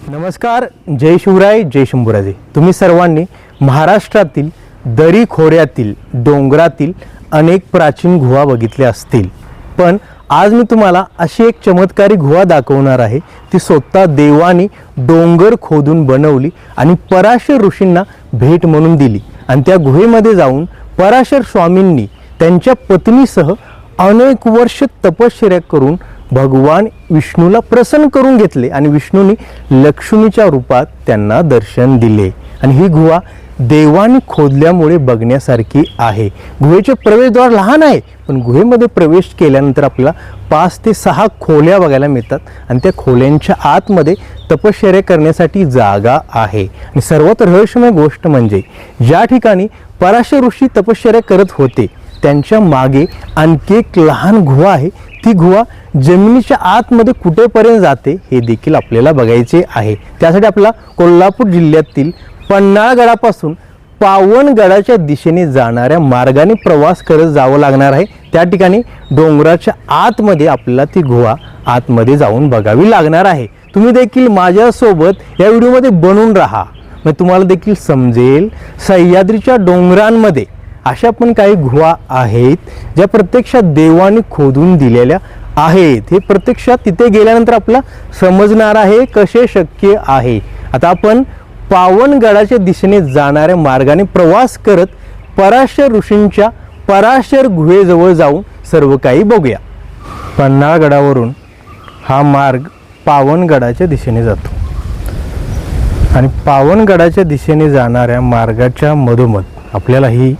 नमस्कार, जय शिवराय, जय शंभूराजे. तुम्ही सर्वांनी महाराष्ट्रातील दरी खोऱ्यातील डोंगरातील अनेक प्राचीन गुहा बघितल्या असतील, पण आज मी तुम्हाला अशी एक चमत्कारी गुहा दाखवणार आहे. ती स्वतः देवानी डोंगर खोदून बनवली आणि पराशर ऋषींना भेट म्हणून दिली. आणि त्या गुहेमध्ये जाऊन पराशर स्वामींनी त्यांच्या पत्नीसह अनेक वर्ष तपश्चर्या करून भगवान विष्णूला प्रसन्न करून घेतले आणि विष्णूंनी लक्ष्मीच्या रूपात त्यांना दर्शन दिले. आणि ही गुहा देवानी खोदल्यामुळे बघण्यासारखी आहे. गुहेचे प्रवेशद्वार लहान आहे, पण गुहेमध्ये प्रवेश केल्यानंतर आपल्याला 5 ते 6 खोल्या बघायला मिळतात आणि त्या खोल्यांच्या आतमध्ये तपश्चर्या करण्यासाठी जागा आहे. आणि सर्वात रहस्यमय गोष्ट म्हणजे ज्या ठिकाणी पराशर ऋषी तपश्चर्या करत होते त्यांच्या मागे आणखी एक लहान गुहा आहे. ती गुहा जमिनीच्या आतमध्ये कुठेपर्यंत जाते हे देखील आपल्याला बघायचे आहे. त्यासाठी आपल्याला कोल्हापूर जिल्ह्यातील पन्हाळगडापासून पावनगडाच्या दिशेने जाणाऱ्या मार्गाने प्रवास करत जावं लागणार आहे. त्या ठिकाणी डोंगराच्या आतमध्ये आपल्याला ती गुहा आतमध्ये जाऊन बघावी लागणार आहे. तुम्ही देखील माझ्यासोबत या व्हिडिओमध्ये बनून राहा, मग तुम्हाला देखील समजेल सह्याद्रीच्या डोंगरांमध्ये अशा पण काही गुहा आहेत ज्या प्रत्यक्षात देवाने खोदून दिलेल्या आहेत. हे प्रत्यक्षात तिथे गेल्यानंतर आपल्याला समजणार आहे कसे शक्य आहे. आता आपण पावनगडाच्या दिशेने जाणाऱ्या मार्गाने प्रवास करत पराशर ऋषींच्या पराशर गुहेजवळ जाऊन सर्व काही बघूया. पन्हाळगडावरून हा मार्ग पावनगडाच्या दिशेने जातो आणि पावनगडाच्या दिशेने जाणाऱ्या मार्गाच्या मधोमध आपल्याला ही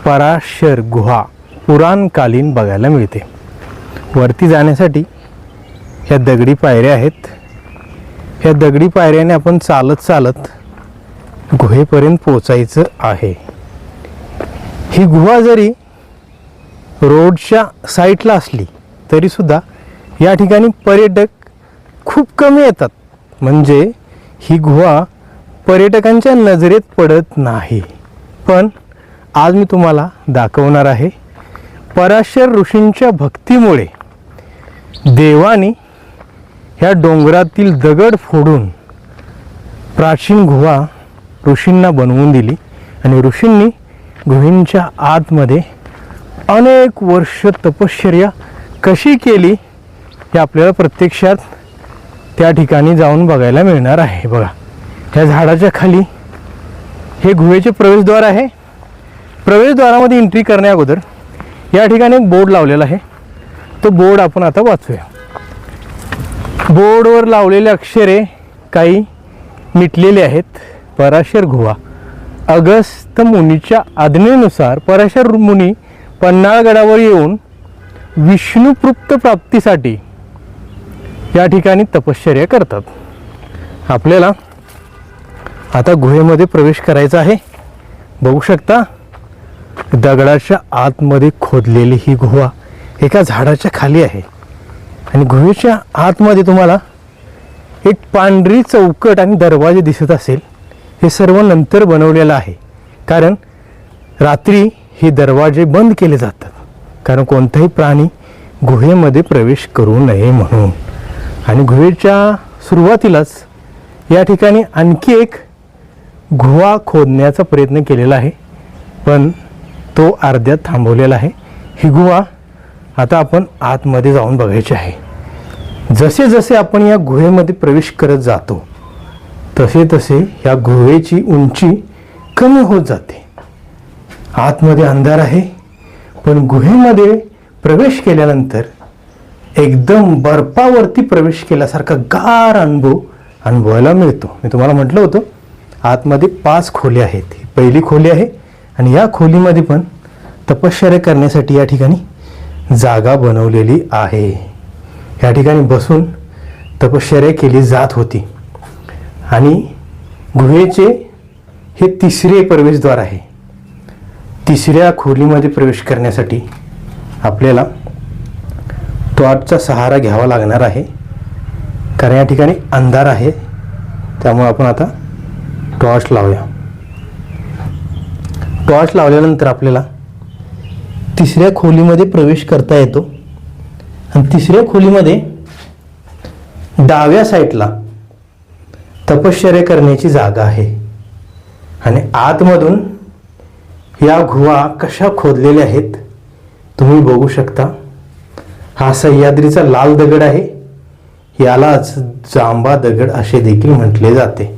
पराशर गुहा पुराणकालीन बघायला मिळते. वरती जाण्यासाठी ह्या दगडी पायऱ्या आहेत. ह्या दगडी पायऱ्याने आपण चालत चालत गुहेपर्यंत पोचायचं आहे. ही गुहा जरी रोडच्या साईडला असली तरी सुद्धा या ठिकाणी पर्यटक खूप कमी येतात. म्हणजे ही गुहा पर्यटकांच्या नजरेत पडत नाही. पण आज मी तुम्हाला दाखवणार आहे पराशर ऋषींच्या भक्तीमुळे देवानी ह्या डोंगरातील दगड फोडून प्राचीन गुहा ऋषींना बनवून दिली आणि ऋषींनी गुहेच्या आतमध्ये अनेक वर्ष तपश्चर्या कशी केली हे आपल्याला प्रत्यक्षात त्या ठिकाणी जाऊन बघायला मिळणार आहे. बघा, ह्या झाडाच्या खाली हे गुहेचे प्रवेशद्वार आहे. प्रवेशद्वारामध्ये एंट्री करण्या अगोदर या ठिकाणी एक बोर्ड लावलेला आहे. तो बोर्ड आपण आता वाचूया. बोर्डवर लावलेले अक्षरे काही मिटलेले आहेत. पराशर गुहा. अगस्त्य मुनीच्या आज्ञेनुसार पराशर मुनी पन्हाळगडावर येऊन विष्णुपृप्त प्राप्तीसाठी या ठिकाणी तपश्चर्या करतात. आपल्याला आता गुहेमध्ये प्रवेश करायचा आहे. बघू शकता दगडाच्या आतमध्ये खोदलेली ही गुहा एका झाडाच्या खाली आहे आणि गुहेच्या आतमध्ये तुम्हाला एक पांढरी चौकट आणि दरवाजे दिसत असेल. हे सर्व नंतर बनवलेलं आहे, कारण रात्री हे दरवाजे बंद केले जातात, कारण कोणताही प्राणी गुहेमध्ये प्रवेश करू नये म्हणून. आणि गुहेच्या सुरुवातीलाच या ठिकाणी आणखी एक गुहा खोदण्याचा प्रयत्न केलेला आहे, पण तो अर्ध्यात थांबवलेला आहे. ही गुहा आता आपण आतमध्ये जाऊन बघायची आहे. जसे जसे आपण या गुहेमध्ये प्रवेश करत जातो तसे तसे या गुहेची उंची कमी होत जाते. आतमध्ये अंधार आहे, पण गुहेमध्ये प्रवेश केल्यानंतर एकदम बर्फावरती प्रवेश केल्यासारखा गार अनुभव अनुभवायला मिळतो. मी तुम्हाला म्हटलं होतं आतमध्ये 5 खोल्या आहेत. ही पहिली खोली आहे आणि या खोलीमध्ये पण तपश्चर्या करण्यासाठी या ठिकाणी जागा बनवलेली आहे. या ठिकाणी बसून तपश्चर्या केली जात होती. आणि गुहेचे हे 3रे प्रवेशद्वार आहे. 3ऱ्या खोलीमध्ये प्रवेश करण्यासाठी आपल्याला टॉर्चचा सहारा घ्यावा लागणार आहे, कारण या ठिकाणी अंधार आहे. त्यामुळे आपण आता टॉर्च लावूया. टॉर्च लावल्यानंतर आपल्याला 3ऱ्या खोलीमध्ये प्रवेश करता येतो. आणि 3ऱ्या खोलीमध्ये डाव्या साईडला तपश्चर्या करण्याची जागा आहे आणि आतमधून या गुहा कशा खोदलेल्या आहेत तुम्ही बघू शकता. हा सह्याद्रीचा लाल दगड आहे. यालाच जांबा दगड असे देखील म्हटले जाते.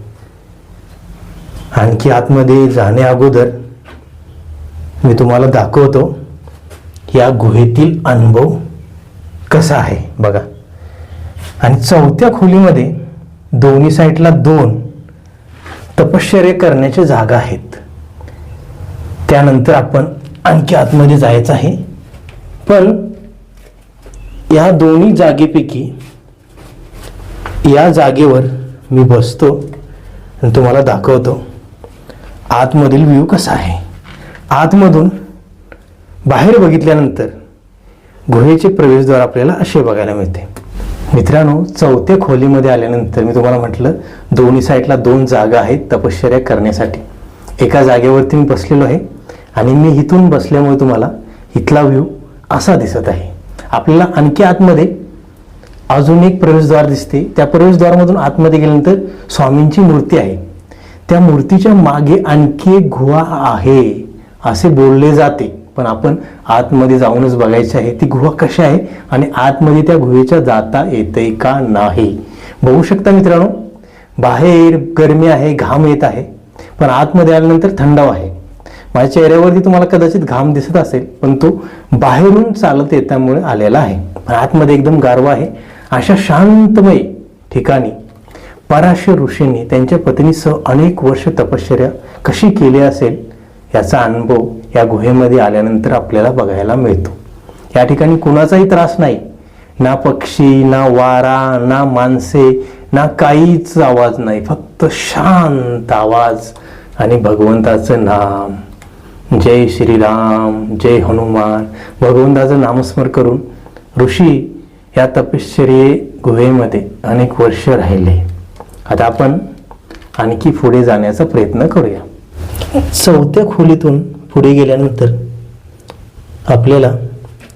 आणखी आतमध्ये जाण्या अगोदर मी तुम्हाला दाखवतो या गुहेतील अनुभव कसा आहे बघा. आणि चौथ्या खोलीमध्ये दोन्ही साईडला 2 तपश्चर्या करण्याच्या जागा आहेत. त्यानंतर आपण आणखी आतमध्ये जायचं आहे. पण या दोन्ही जागेपैकी या जागेवर मी बसतो आणि तुम्हाला दाखवतो आतमधील व्ह्यू कसा आहे. आतमधून बाहेर बघितल्यानंतर गुहेचे प्रवेशद्वार आपल्याला असे बघायला मिळते. मित्रांनो, चौथ्या खोलीमध्ये आल्यानंतर मी तुम्हाला म्हटलं दोन्ही साईडला 2 जागा आहेत तपश्चर्या करण्यासाठी. एका जागेवरती मी बसलेलो आहे आणि मी इथून बसल्यामुळे तुम्हाला इथला व्ह्यू असा दिसत आहे. आपल्याला आणखी आतमध्ये अजून एक प्रवेशद्वार दिसते. त्या प्रवेशद्वारामधून आतमध्ये गेल्यानंतर स्वामींची मूर्ती आहे. त्या मूर्तीच्या मागे आणखी एक गुहा आहे असे बोलले जाते. पण आपण आतमध्ये जाऊनच बघायचे आहे ती गुहा कशी आहे आणि आतमध्ये त्या गुहेच्या जाता येते का नाही. बघू शकता मित्रांनो, बाहेर गरमी आहे, घाम येत आहे, पण आतमध्ये आल्यानंतर थंडावा आहे. माझ्या चेहऱ्यावरती तुम्हाला कदाचित घाम दिसत असेल, पण तो बाहेरून चालत येल्यामुळे आलेला आहे. पण आतमध्ये एकदम गारवा आहे. अशा शांतमय ठिकाणी पराशर ऋषींनी त्यांच्या पत्नीसह अनेक वर्ष तपश्चर्या कशी केली असेल याचा अनुभव या गुहेमध्ये आल्यानंतर आपल्याला बघायला मिळतो. या ठिकाणी कुणाचाही त्रास नाही, ना पक्षी, ना वारा, ना माणसे, ना काहीच आवाज नाही. फक्त शांत आवाज आणि भगवंताचं नाम. जय श्रीराम, जय हनुमान, भगवंताचं नामस्मरण करून ऋषी या तपश्चर्ये गुहेमध्ये अनेक वर्ष राहिले. आता आपण आणखी पुढे जाण्याचा प्रयत्न करूया. चौथ्या खोलीतून पुढे गेल्यानंतर आपल्याला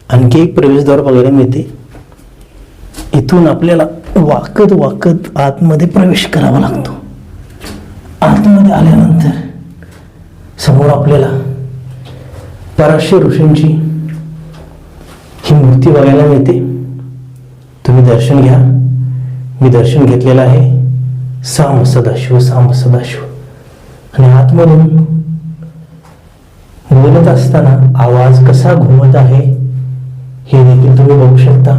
आणखी एक प्रवेशद्वार बघायला मिळते. इथून आपल्याला वाकत वाकत आतमध्ये प्रवेश करावा लागतो. आतमध्ये आल्यानंतर समोर आपल्याला पराशर ऋषींची ही मूर्ती बघायला मिळते. तुम्ही दर्शन घ्या. मी दर्शन घेतलेलं आहे. सांब सदाशिव, सांब सदाशिव. आणि आतमधून बोलत असताना आवाज कसा घुमत आहे हे देखील तुम्ही बघू शकता.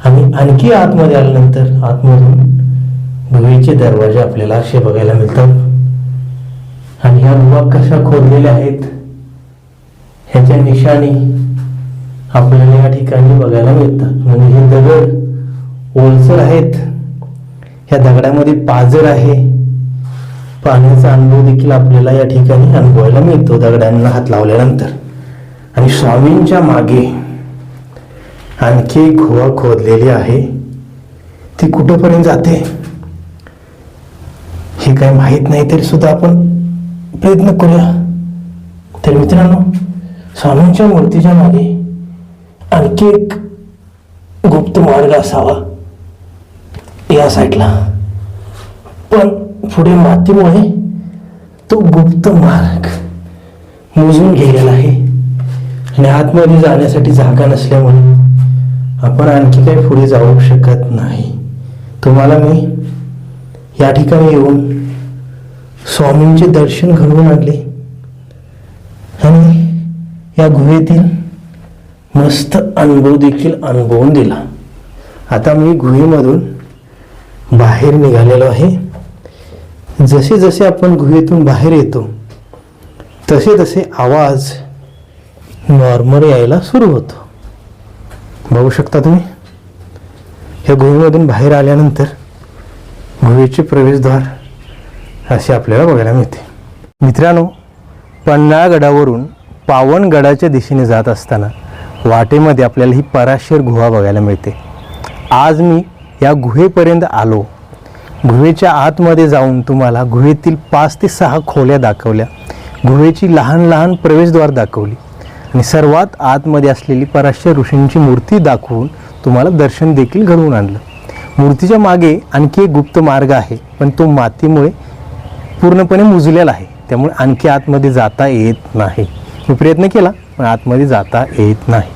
आणि आणखी आतमध्ये आल्यानंतर आतमधून गुहेचे दरवाजे आपल्याला असे बघायला मिळतात. आणि ह्या गुहा कशा खोदलेल्या आहेत ह्याच्या निशाणी आपल्याला या ठिकाणी बघायला मिळतात. म्हणजे हे दगड ओलसर आहेत. ह्या दगडामध्ये पाझर आहे. पाण्याचा अनुभव देखील आपल्याला या ठिकाणी अनुभवायला मिळतो दगडांना हात लावल्यानंतर. आणि स्वामींच्या मागे आणखी एक गुहा खोदलेली आहे. ती कुठंपर्यंत जाते हे काही माहीत नाही, तरी सुद्धा आपण प्रयत्न करूया. तर मित्रांनो, स्वामींच्या मूर्तीच्या मागे आणखी एक गुप्त मार्ग असावा या साईडला, पण पुढे मातीमुळे तो गुप्त मार्ग मोजून गेलेला आहे. आणि आतमध्ये जाण्यासाठी जागा नसल्यामुळे आपण आणखी काही पुढे जाऊ शकत नाही. तुम्हाला मी या ठिकाणी येऊन स्वामींचे दर्शन घडवून आणले आणि या गुहेतील मस्त अनुभव देखील अनुभवून दिला. आता मी गुहेमधून बाहेर निघालेलो आहे. जसे जसे आपण गुहेतून बाहेर येतो तसे तसे आवाज नॉर्मल यायला सुरू होतो. बघू शकता तुम्ही. या गुहेमधून बाहेर आल्यानंतर गुहेचे प्रवेशद्वार असे आपल्याला बघायला मिळते. मित्रांनो, पन्हाळगडावरून पावनगडाच्या दिशेने जात असताना वाटेमध्ये आपल्याला ही पराशर गुहा बघायला मिळते. आज मी या गुहेपर्यंत आलो. गुहेच्या आतमध्ये जाऊन तुम्हाला गुहेतील 5 ते 6 खोल्या दाखवल्या. गुहेची लहान लहान प्रवेशद्वार दाखवली आणि सर्वात आतमध्ये असलेली पराशर ऋषींची मूर्ती दाखवून तुम्हाला दर्शन देखील घडवून आणलं. मूर्तीच्या मागे आणखी एक गुप्त मार्ग आहे, पण तो मातीमुळे पूर्णपणे मुजलेला आहे, त्यामुळे आणखी आतमध्ये जाता येत नाही. मी प्रयत्न केला पण आतमध्ये जाता येत नाही.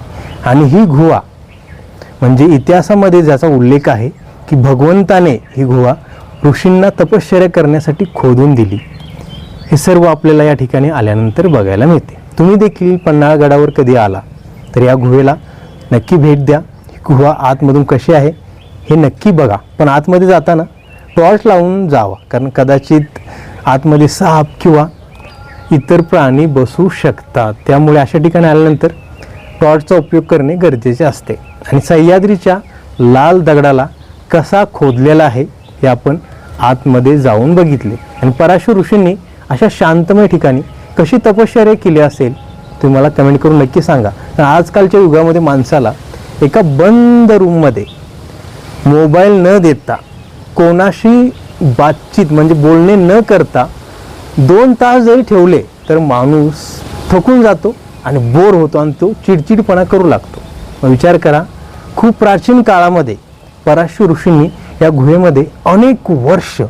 आणि ही गुहा म्हणजे इतिहासामध्ये ज्याचा उल्लेख आहे की भगवंताने ही गुहा ऋषींना तपश्चर्या करण्यासाठी खोदून दिली, हे सर्व आपल्याला या ठिकाणी आल्यानंतर बघायला मिळते. तुम्ही देखील पन्हाळगडावर कधी आला तर या गुहेला नक्की भेट द्या. ही गुहा आतमधून कशी आहे हे नक्की बघा, पण आतमध्ये जाताना टॉर्च लावून जावा, कारण कदाचित आतमध्ये साप किंवा इतर प्राणी बसू शकतात. त्यामुळे अशा ठिकाणी आल्यानंतर टॉर्चचा उपयोग करणे गरजेचे असते. आणि सह्याद्रीच्या लाल दगडाला कसा खोदलेला आहे हे आपण आतमध्ये जाऊन बघितले. आणि पराशर ऋषींनी अशा शांतमय ठिकाणी कशी तपश्चर्या केली असेल तुम्ही मला कमेंट करून नक्की सांगा. तर आजकालच्या युगामध्ये माणसाला एका बंद रूममध्ये मोबाईल न देता कोणाशी बातचीत म्हणजे बोलणे न करता 2 तास जरी ठेवले तर माणूस थकून जातो आणि बोर होतो आणि तो चिडचिडपणा करू लागतो. मग विचार करा, खूप प्राचीन काळामध्ये पराशर ऋषींनी या गुहेमध्ये अनेक वर्ष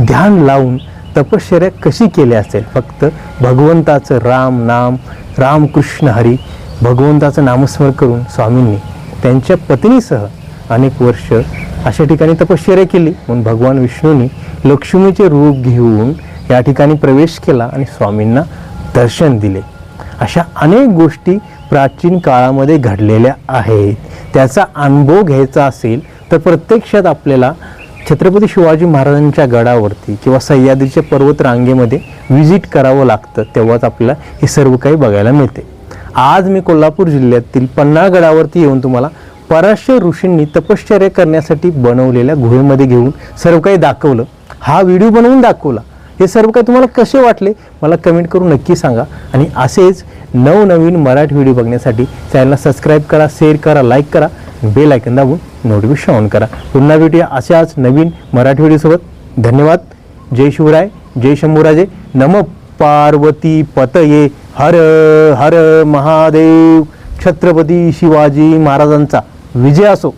ध्यान लावून तपश्चर्या कशी केली असेल. फक्त भगवंताचं राम नाम, रामकृष्ण हरी, भगवंताचं नामस्मरण करून स्वामींनी त्यांच्या पत्नीसह अनेक वर्ष अशा ठिकाणी तपश्चर्या केली. म्हणून भगवान विष्णूंनी लक्ष्मीचे रूप घेऊन या ठिकाणी प्रवेश केला आणि स्वामींना दर्शन दिले. अशा अनेक गोष्टी प्राचीन काळामध्ये घडलेल्या आहेत. त्याचा अनुभव घ्यायचा असेल तर प्रत्यक्षात आपल्याला छत्रपती शिवाजी महाराजांच्या गडावरती किंवा सह्याद्रीच्या पर्वत रांगेमध्ये व्हिजिट करावं लागतं, तेव्हाच आपल्याला हे सर्व काही बघायला मिळते. आज मी कोल्हापूर जिल्ह्यातील पन्हाळगडावरती येऊन तुम्हाला पराशर ऋषींनी तपश्चर्या करण्यासाठी बनवलेल्या गुहेमध्ये घेऊन सर्व काही दाखवलं, हा व्हिडिओ बनवून दाखवला. हे सर्व काही तुम्हाला कसे वाटले मला कमेंट करून नक्की सांगा. आणि असेच नवनवीन मराठी व्हिडिओ बघण्यासाठी चॅनलला सबस्क्राईब करा, शेअर करा, लाईक करा, बेल आयकॉन दाबून नोटिफिकेशन ऑन करा. पुन्हा भेटूया अशाच नवीन मराठी व्हिडिओसोबत. धन्यवाद. जय शिवराय, जय शंभूराजे, नमः पार्वती पतये, हर हर महादेव. छत्रपती शिवाजी महाराजांचा विजय असो.